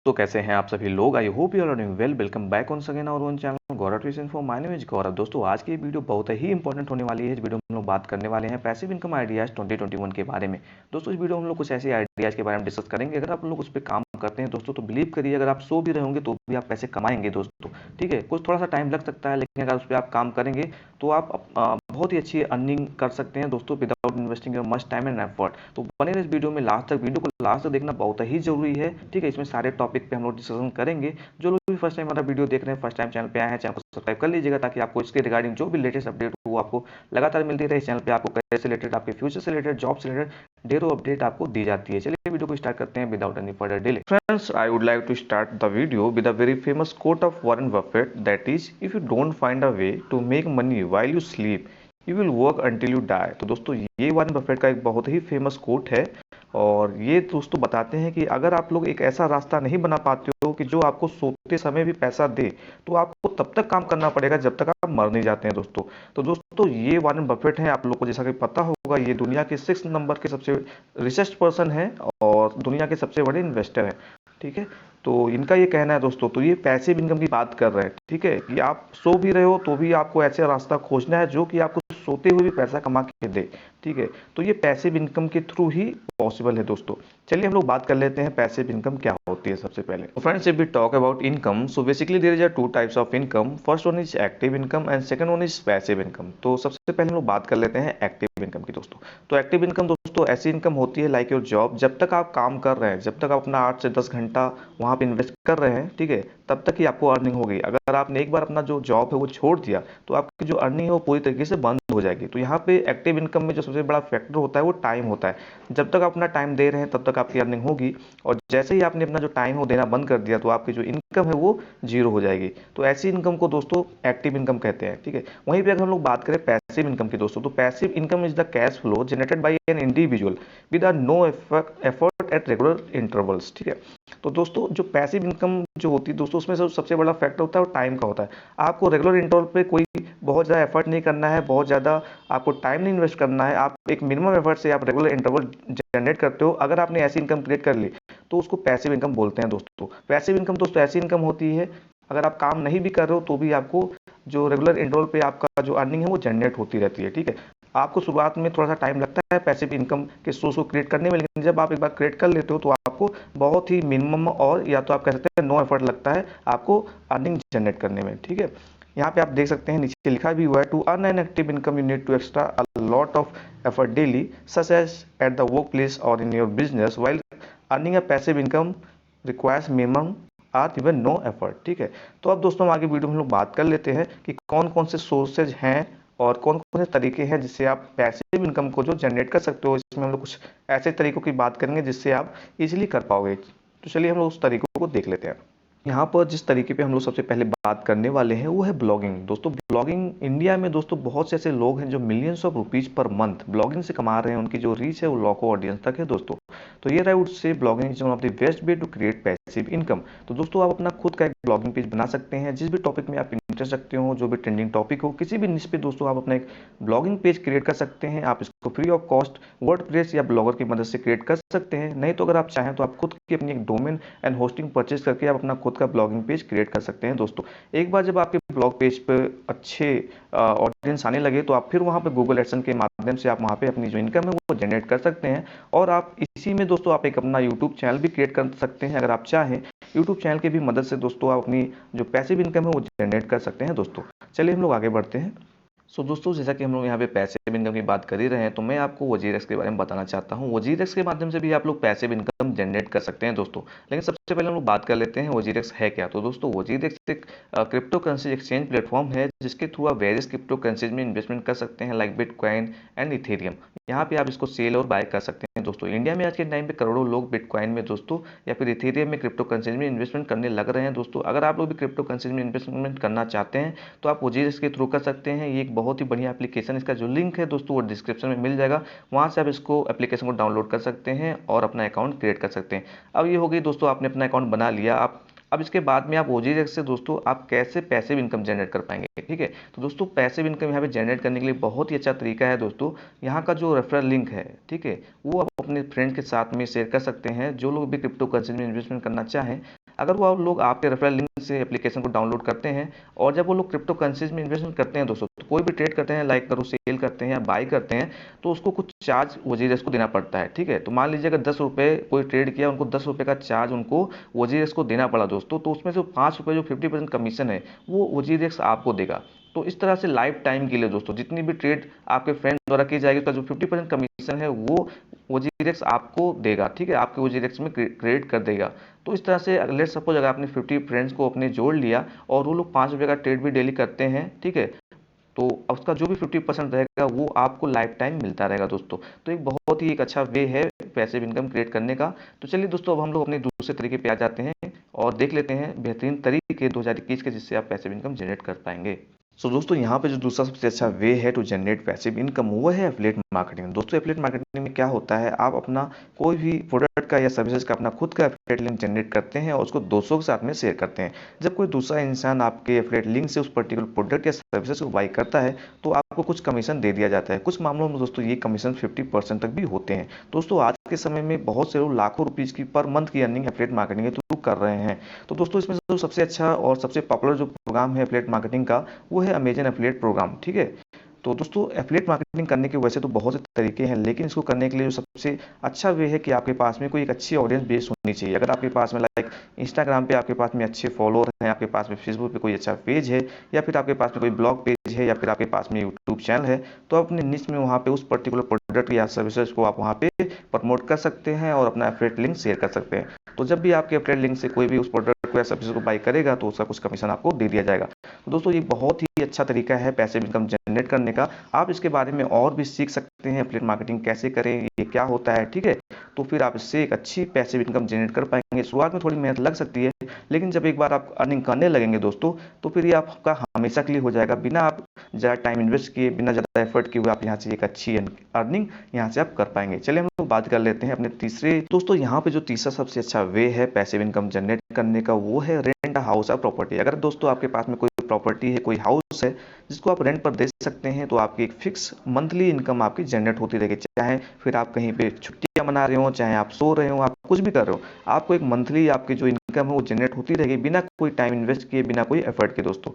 तो कैसे हैं आप सभी लोग। I hope you are doing well. Welcome back on again और one channel Gaurav tuition for my name is Gaurav. दोस्तों आज की वीडियो बहुत ही इंपॉर्टेंट होने वाली है। इस वीडियो में हम लोग बात करने वाले हैं पैसिव इनकम आइडियाज 2021 के बारे में। दोस्तों इस वीडियो में हम लोग कुछ ऐसे आइडियाज के बारे में डिस्कस करेंगे। अगर आप लोग उस पर काम करते हैं दोस्तों तो बिलीव करिए, अगर आप सो भी रहे होंगे तो भी आप पैसे कमाएंगे दोस्तों। ठीक है, कुछ थोड़ा सा टाइम लग सकता है, लेकिन अगर उस पर आप काम करेंगे तो आप बहुत ही अच्छी अर्निंग कर सकते हैं दोस्तों without investing your much time and effort. तो बने रहे इस वीडियो में लास्ट तक, वीडियो को लास्ट तक देखना बहुत ही जरूरी है। ठीक है, इसमें सारे टॉपिक पे हम लोग डिस्कशन करेंगे। जो लोग भी फर्स्ट टाइम हमारा वीडियो देख रहे हैं, फर्स्ट टाइम चैनल पे आए हैं, चैनल को सब्सक्राइब कर लीजिएगा ताकि आपको इसके रिगार्डिंग जो भी लेटेस्ट अपडेट हो वो आपको लगातार मिलती रहे। इस चैनल पे आपको कैरियर से रिलेटेड, आपके फ्यूचर से रिलेटेड, जॉब से रिलेटेड ढेरों अपडेट आपको दी जाती है। चलिए वीडियो को स्टार्ट करते हैं without any further delay. Friends, I would like to start the video with a very famous quote of Warren Buffett, that is if you don't find a way to make money while you sleep you will work until you die. तो दोस्तों ये Warren Buffett का एक बहुत ही famous quote है और ये दोस्तों बताते हैं कि अगर आप लोग एक ऐसा रास्ता नहीं बना पाते हो कि जो आपको सोते समय भी पैसा दे, तो आपको तब तक काम करना पड़ेगा जब तक आप मर नहीं जाते हैं दोस्तों। तो दोस्तों ये वॉरेन बफेट है, आप लोग को जैसा कि पता होगा ये दुनिया के 6 नंबर के सबसे रिचेस्ट पर्सन है और दुनिया के सबसे बड़े इन्वेस्टर हैं। ठीक है, तो इनका ये कहना है दोस्तों, तो ये पैसिव इनकम की बात कर रहे हैं। ठीक है, कि आप सो भी रहे हो तो भी आपको ऐसा रास्ता खोजना है जो कि आपको सोते हुए भी पैसा कमा के दे। ठीक है, तो ये पैसिव इनकम के थ्रू ही पॉसिबल है दोस्तों। चलिए हम लोग बात कर लेते हैं पैसिव इनकम क्या होती है सबसे पहले। Friends, if we talk about income, so basically there is two types of income. First one is active income and second one is passive income. तो सबसे पहले हम लोग बात कर लेते हैं एक्टिव इनकम की दोस्तों। तो एक्टिव इनकम दोस्तों ऐसी इनकम होती है लाइक योर जॉब, जब तक आप काम कर रहे हैं, जब तक आप अपना 8 से 10 घंटा वहां पे इन्वेस्ट कर रहे हैं, ठीक है, तब तक ही आपको अर्निंग होगी। अगर आपने एक बार अपना जो जॉब है वो छोड़ दिया तो आपकी जो अर्निंग है वो पूरी तरीके से बंद हो जाएगी। तो यहाँ पे एक्टिव इनकम में जो सबसे बड़ा फैक्टर होता है वो टाइम होता है। जब तक आप अपना टाइम दे रहे हैं तब तक आपकी अर्निंग होगी, और जैसे ही आपने अपना जो टाइम हो देना बंद कर दिया तो आपकी जो इनकम है वो जीरो हो जाएगी। तो ऐसी इनकम को दोस्तों एक्टिव इनकम कहते हैं। ठीक है, वहीं पे अगर हम लोग बात करें पैसिव इनकम की दोस्तों, तो passive income is the cash flow generated by an individual with a no effort at regular intervals. ठीक है, तो दोस्तों जो पैसिव इनकम जो होती है दोस्तों, उसमें सबसे बड़ा फैक्टर होता है वो टाइम का होता है। आपको रेगुलर इंटरवल पे कोई बहुत ज़्यादा एफर्ट नहीं करना है, बहुत ज़्यादा आपको टाइम नहीं इन्वेस्ट करना है, आप एक मिनिमम एफर्ट से आप रेगुलर इंटरवल जनरेट करते हो। अगर आपने ऐसी इनकम क्रिएट कर ली तो उसको पैसिव इनकम बोलते हैं दोस्तों। पैसिव इनकम दोस्तों ऐसी इनकम होती है अगर आप काम नहीं भी कर रहे हो तो भी आपको जो रेगुलर इंटरवल पे आपका जो अर्निंग है वो जनरेट होती रहती है। ठीक है, आपको शुरुआत में थोड़ा सा टाइम लगता है पैसिव इनकम के सोर्स को क्रिएट करने में, लेकिन जब आप एक बार क्रिएट कर लेते हो तो आपको बहुत ही मिनिमम और या तो आप कह सकते हैं नो एफर्ट लगता है आपको अर्निंग जनरेट करने में। ठीक है, यहाँ पे आप देख सकते हैं नीचे लिखा भी हुआ है, to earn an active income you need to extra a lot of effort daily such as at the work place और in your business, while earning a passive income requires minimum or even no effort. ठीक है, तो अब दोस्तों हम आगे video में हम लोग बात कर लेते हैं कि कौन कौन से सोर्सेज हैं और कौन कौन से तरीके हैं जिससे आप पैसिव इनकम को जो जनरेट कर सकते हो। इसमें हम लोग कुछ ऐसे तरीकों की बात करेंगे जिससे आप इजीली कर पाओगे। तो चलिए हम लोग उस तरीकों को देख लेते हैं। यहाँ पर जिस तरीके पे हम लोग सबसे पहले बात करने वाले हैं वो है ब्लॉगिंग। दोस्तों ब्लॉगिंग इंडिया में दोस्तों बहुत से ऐसे लोग हैं जो millions of rupees per month blogging से कमा रहे हैं, उनकी जो रीच है वो लाखों ऑडियंस तक है दोस्तों। तो ये I would say blogging is one of the best way to create passive income. तो दोस्तों आप अपना खुद का एक ब्लॉगिंग पेज बना सकते हैं, जिस भी टॉपिक में आप इंटरेस्ट रखते हो, जो भी ट्रेंडिंग टॉपिक हो, किसी भी निश पे दोस्तों आप अपना एक ब्लॉगिंग पेज क्रिएट कर सकते हैं। आप इसको फ्री ऑफ कॉस्ट वर्डप्रेस या ब्लॉगर की मदद से क्रिएट कर सकते हैं। नहीं तो अगर आप चाहें तो आप खुद की अपनी एक डोमेन एंड होस्टिंग परचेज करके आप अपना खुद का ब्लॉगिंग पेज क्रिएट कर सकते हैं दोस्तों। एक बार जब आपके ब्लॉग पेज पर अच्छे ऑडियंस आने लगे तो आप फिर वहां पे गूगल एडसेंस के माध्यम से आप वहां पे अपनी जो इनकम है वो जनरेट कर सकते हैं। और आप इसी में दोस्तों आप एक अपना यूट्यूब चैनल भी क्रिएट कर सकते हैं। अगर आप चाहें यूट्यूब चैनल की भी मदद से दोस्तों आप अपनी जो पैसिव इनकम है वो जनरेट कर सकते हैं दोस्तों। चलिए हम लोग आगे बढ़ते हैं। दोस्तों जैसा कि हम लोग यहाँ पे पैसिव इनकम की बात कर ही रहे हैं तो मैं आपको वजीरेक्स के बारे में बताना चाहता हूँ। वजीरेक्स के माध्यम से भी आप लोग पैसिव इनकम जनरेट कर सकते हैं दोस्तों। लेकिन सबसे पहले हम लोग बात कर लेते हैं वजीरेक्स है क्या। तो दोस्तों वजीरेक्स एक क्रिप्टो करेंसी एक्सचेंज प्लेटफॉर्म है जिसके थ्रू आप वेरियस क्रिप्टो करेंसीज में इन्वेस्टमेंट कर सकते हैं लाइक बिटकॉइन एंड इथेरियम। यहाँ पे आप इसको सेल और बाय कर सकते हैं दोस्तों। इंडिया में आज के टाइम पे करोड़ों लोग बिटकॉइन में दोस्तों या फिर इथेरियम में क्रिप्टो करेंसीज में इन्वेस्टमेंट करने लग रहे हैं दोस्तों। अगर आप लोग भी क्रिप्टो करेंसीज में इन्वेस्टमेंट करना चाहते हैं तो आप वजीरेक्स के थ्रू कर सकते हैं। ये एक बहुत ही बढ़िया एप्लीकेशन, इसका जो लिंक है दोस्तों वो डिस्क्रिप्शन में मिल जाएगा, वहां से आप इसको एप्लीकेशन को डाउनलोड कर सकते हैं और अपना अकाउंट क्रिएट कर सकते हैं। अब ये हो गई दोस्तों, आपने अपना अकाउंट बना लिया। आप अब इसके बाद में आप वजीरेक्स से दोस्तों आप कैसे पैसिव इनकम जनरेट कर पाएंगे। ठीक है, तो दोस्तों पैसिव इनकम यहाँ पे जनरेट करने के लिए बहुत ही अच्छा तरीका है दोस्तों। यहाँ का जो रेफरल लिंक है, ठीक है, वो आप अपने फ्रेंड के साथ में शेयर कर सकते हैं। जो लोग भी क्रिप्टो करेंसी में इन्वेस्टमेंट करना चाहें, अगर वो लोग आपके रेफरल लिंक से एप्लीकेशन को डाउनलोड करते हैं और जब वो लोग क्रिप्टो करेंसीज में इन्वेस्टमेंट करते हैं दोस्तों, तो कोई भी ट्रेड करते हैं, लाइक करो सेल करते हैं या बाई करते हैं, तो उसको कुछ चार्ज वजीरेस को देना पड़ता है। ठीक है, तो मान लीजिए अगर 10 रुपये कोई ट्रेड किया, उनको 10 रुपये का चार्ज उनको वजीरेस को देना पड़ा दोस्तों, तो उसमें से 5 रुपये जो 50% कमीशन है वो वजीरेस आपको देगा। तो इस तरह से लाइफ टाइम के लिए दोस्तों जितनी भी ट्रेड आपके फ्रेंड द्वारा की जाएगी, उसका जो 50% कमीशन है वो वजीरेक्स आपको देगा। ठीक है, आपके वजीरेक्स में क्रेडिट कर देगा। तो इस तरह से लेट सपोज अगर आपने 50 फ्रेंड्स को अपने जोड़ लिया और वो लोग 5 रुपये का ट्रेड भी डेली करते हैं, ठीक है, तो उसका जो भी 50% रहेगा वो आपको लाइफ टाइम मिलता रहेगा दोस्तों। तो एक बहुत ही एक अच्छा वे है पैसिव इनकम क्रिएट करने का। तो चलिए दोस्तों, अब हम लोग अपने दूसरे तरीके पे आ जाते हैं और देख लेते हैं बेहतरीन तरीके 2021 के जिससे आप पैसिव इनकम जनरेट कर पाएंगे। दोस्तों यहाँ पे जो दूसरा सबसे अच्छा वे है टू जनरेट पैसिव इनकम, वो है एफिलिएट मार्केटिंग। दोस्तों एफिलिएट मार्केटिंग में क्या होता है, आप अपना कोई भी प्रोडक्ट का या सर्विसेज का अपना खुद का एफिलिएट लिंक जनरेट करते हैं और उसको दोस्तों के साथ में शेयर करते हैं। जब कोई दूसरा इंसान आपके एफिलिएट लिंक से उस पर्टिकुलर प्रोडक्ट या सर्विसेज को बाई करता है तो आपको कुछ कमीशन दे दिया जाता है। कुछ मामलों में दोस्तों ये कमीशन 50% तक भी होते हैं। दोस्तों आज के समय में बहुत से लोग लाखों रुपीज़ की पर मंथ की अर्निंग एफिलिएट मार्केटिंग के थ्रू कर रहे हैं। तो दोस्तों इसमें जो सबसे अच्छा और सबसे पॉपुलर जो प्रोग्राम है एफिलिएट मार्केटिंग का, वो है अमेजन एफिलिएट प्रोग्राम। ठीक है, तो दोस्तों एफिलिएट मार्केटिंग करने के वैसे तो बहुत से तरीके हैं, लेकिन इसको करने के लिए जो सबसे अच्छा वे है कि आपके पास में कोई एक अच्छी ऑडियंस बेस होनी चाहिए। अगर आपके पास में लाइक इंस्टाग्राम पे आपके पास में अच्छे फॉलोअर हैं, आपके पास में फेसबुक पे कोई अच्छा पेज है, या फिर आपके पास में कोई ब्लॉग पेज है, या फिर आपके पास में यूट्यूब चैनल है, तो आप अपने निश में वहाँ पे उस पर्टिकुलर प्रोडक्ट या सर्विसेज को आप वहाँ पे प्रमोट कर सकते हैं और अपना एफिलिएट लिंक शेयर कर सकते हैं। तो जब भी आपके एफिलिएट लिंक से कोई भी उस प्रोडक्ट को या सर्विस को बाई करेगा तो उसका कुछ कमीशन आपको दे दिया जाएगा। तो दोस्तों ये बहुत ही अच्छा तरीका है पैसिव इनकम जनरेट करने का। आप इसके बारे में और भी सीख सकते हैं, एफिलिएट मार्केटिंग कैसे करें, ये क्या होता है। ठीक है, तो फिर आप इससे एक अच्छी पैसिव इनकम जनरेट कर पाएंगे। शुरुआत में थोड़ी मेहनत लग सकती है, लेकिन जब एक बार आप अर्निंग करने लगेंगे दोस्तों, तो फिर ये आपका हमेशा के लिए हो जाएगा। बिना आप ज़्यादा टाइम इन्वेस्ट किए, बिना ज़्यादा एफर्ट किए हुए आप यहाँ से एक अच्छी अर्निंग यहाँ से आप कर पाएंगे। चलिए हम लोग बात कर लेते हैं अपने तीसरे। दोस्तों यहाँ पे जो तीसरा सबसे अच्छा वे है पैसिव इनकम जनरेट करने का, वो है रेंट हाउस या प्रॉपर्टी। अगर दोस्तों आपके पास में कोई प्रॉपर्टी है, कोई हाउस है जिसको आप रेंट पर दे सकते हैं, तो आपकी एक फिक्स मंथली इनकम आपकी जनरेट होती रहेगी। चाहे फिर आप कहीं पे छुट्टियां मना रहे हो, चाहे आप सो रहे हो, आप कुछ भी कर रहे हो, आपको एक मंथली आपकी जो इनकम है वो जनरेट होती रहेगी बिना कोई टाइम इन्वेस्ट किए, बिना कोई एफर्ट के दोस्तों।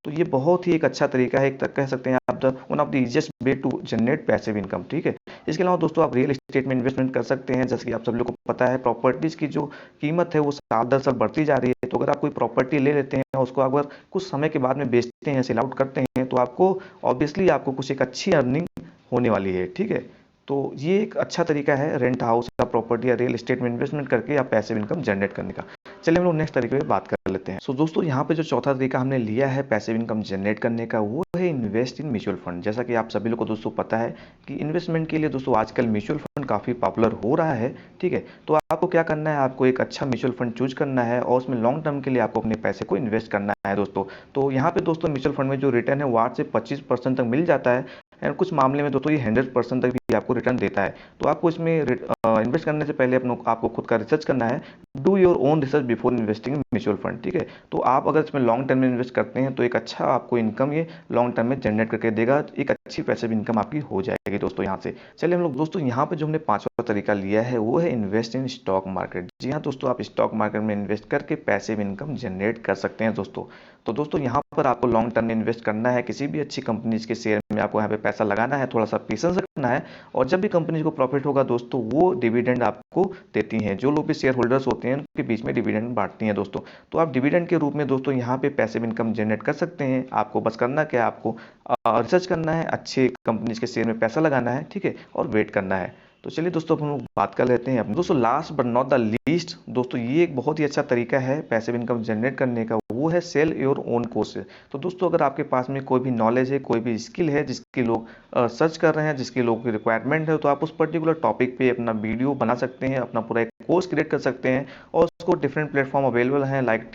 तो ये बहुत ही एक अच्छा तरीका है, एक तक कह सकते हैं आप one of the easiest way to generate passive income. ठीक है, इसके अलावा दोस्तों आप रियल एस्टेट में इन्वेस्टमेंट कर सकते हैं। जैसे कि आप सब लोग को पता है प्रॉपर्टीज की जो कीमत है वो साल दर साल बढ़ती जा रही है। तो अगर आप कोई प्रॉपर्टी ले लेते हैं, उसको अगर कुछ समय के बाद में बेचते हैं, सेल आउट करते हैं, तो आपको ऑब्वियसली आपको कुछ एक अच्छी अर्निंग होने वाली है। ठीक है, तो ये एक अच्छा तरीका है रेंट हाउस या प्रॉपर्टी या रियल एस्टेट में इन्वेस्टमेंट करके आप पैसिव इनकम जनरेट करने का। चलिए हम लोग नेक्स्ट तरीके पे बात कर लेते हैं। दोस्तों यहाँ पे जो चौथा तरीका हमने लिया है पैसिव इनकम जनरेट करने का, वो है इन्वेस्ट इन म्यूचुअल फंड। जैसा कि आप सभी लोग को दोस्तों पता है कि इन्वेस्टमेंट के लिए दोस्तों आजकल म्यूचुअल फंड काफ़ी पॉपुलर हो रहा है। ठीक है, तो आपको क्या करना है, आपको एक अच्छा म्यूचुअल फंड चूज करना है और उसमें लॉन्ग टर्म के लिए आपको अपने पैसे को इन्वेस्ट करना है दोस्तों। तो यहाँ पे दोस्तों म्यूचुअल फंड में जो रिटर्न है वो 8 से 25% तक मिल जाता है, एंड कुछ मामले में दोस्तों ये 100% तक भी आपको रिटर्न देता है। तो आपको इसमें इन्वेस्ट करने से पहले आपको खुद का रिसर्च करना है। Do your own research before investing in mutual fund. ठीक है, तो आप अगर इसमें लॉन्ग टर्म में इन्वेस्ट करते हैं तो एक अच्छा आपको इनकम ये लॉन्ग टर्म में जनरेट करके देगा, एक अच्छी पैसिव इनकम आपकी हो जाएगी दोस्तों यहाँ से। चलिए हम लोग दोस्तों यहाँ पे जो हमने पांचवा तरीका लिया है वो है इन्वेस्ट इन स्टॉक मार्केट। जी हाँ दोस्तों, आप स्टॉक मार्केट में इन्वेस्ट करके पैसिव इनकम जनरेट कर सकते हैं दोस्तों। तो दोस्तों यहाँ पर आपको लॉन्ग टर्म में इन्वेस्ट करना है, किसी भी अच्छी कंपनीज के शेयर में आपको यहाँ पे पैसा लगाना है, थोड़ा सा पेशेंस रखना है, और जब भी कंपनी को प्रॉफिट होगा दोस्तों वो डिविडेंड आपको देती हैं। जो लोग भी शेयर होल्डर्स होते हैं उनके बीच में डिविडेंड बांटती हैं दोस्तों। तो आप डिविडेंड के रूप में दोस्तों यहाँ पे पैसिव इनकम जनरेट कर सकते हैं। आपको बस करना क्या है, आपको रिसर्च करना है, अच्छे कंपनीज के शेयर में पैसा लगाना है, ठीक है, और वेट करना है। तो चलिए दोस्तों हम लोग बात कर लेते हैं दोस्तों last but not the least. दोस्तों ये एक बहुत ही अच्छा तरीका है पैसिव इनकम जनरेट करने का, वो है सेल योर ओन कोर्सेज। तो दोस्तों अगर आपके पास में कोई भी नॉलेज है, कोई भी स्किल है जिसकी लोग सर्च कर रहे हैं, जिसकी लोगों की रिक्वायरमेंट है, तो आप उस पर्टिकुलर टॉपिक पे अपना वीडियो बना सकते हैं, अपना पूरा एक कोर्स क्रिएट कर सकते हैं, और उसको डिफरेंट प्लेटफॉर्म अवेलेबल हैं लाइक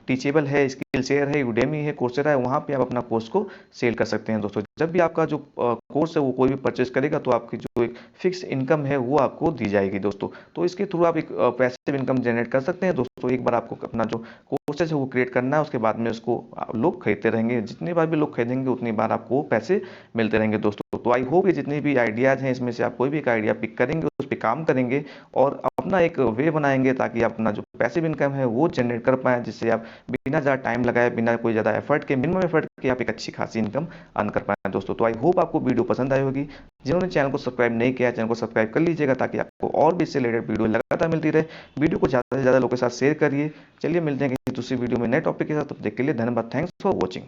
टीचेबल है, स्किल शेयर है, यूडेमी है, कोर्सेरा है, वहाँ पे आप अपना कोर्स को सेल कर सकते हैं दोस्तों। जब भी आपका जो कोर्स है वो कोई भी परचेज करेगा तो आपकी जो एक फिक्स इनकम है वो आपको दी जाएगी दोस्तों। तो इसके थ्रू आप एक पैसिव इनकम जनरेट कर सकते हैं दोस्तों। एक बार आपको अपना जो कोर्सेज है वो क्रिएट करना है, उसके बाद में उसको लोग खरीदते रहेंगे, जितनी बार भी लोग खरीदेंगे उतनी बार आपको पैसे मिलते रहेंगे दोस्तों। तो आई होप ये जितने भी आइडियाज़ हैं इसमें से आप कोई भी एक आइडिया पिक करेंगे, उस पर काम करेंगे और अपना एक वे बनाएंगे ताकि आप अपना जो पैसिव इनकम है वो जनरेट कर पाएँ, जिससे आप बिना ज़्यादा टाइम लगाए, बिना कोई ज़्यादा एफर्ट के, मिनिमम एफर्ट के आप एक अच्छी खासी इनकम अर्न कर पाएँ दोस्तों। तो आई होप आपको वीडियो पसंद आई होगी। जिन्होंने चैनल को सब्सक्राइब नहीं किया, चैनल को सब्सक्राइब कर लीजिएगा, ताकि आपको और भी इससे रिलेटेड वीडियो लगातार मिलती रहे। वीडियो को ज़्यादा से ज़्यादा लोगों के साथ शेयर करिए। चलिए मिलते हैं किसी दूसरी वीडियो में नए टॉपिक के साथ, तब तक के लिए धन्यवाद। Thanks for watching.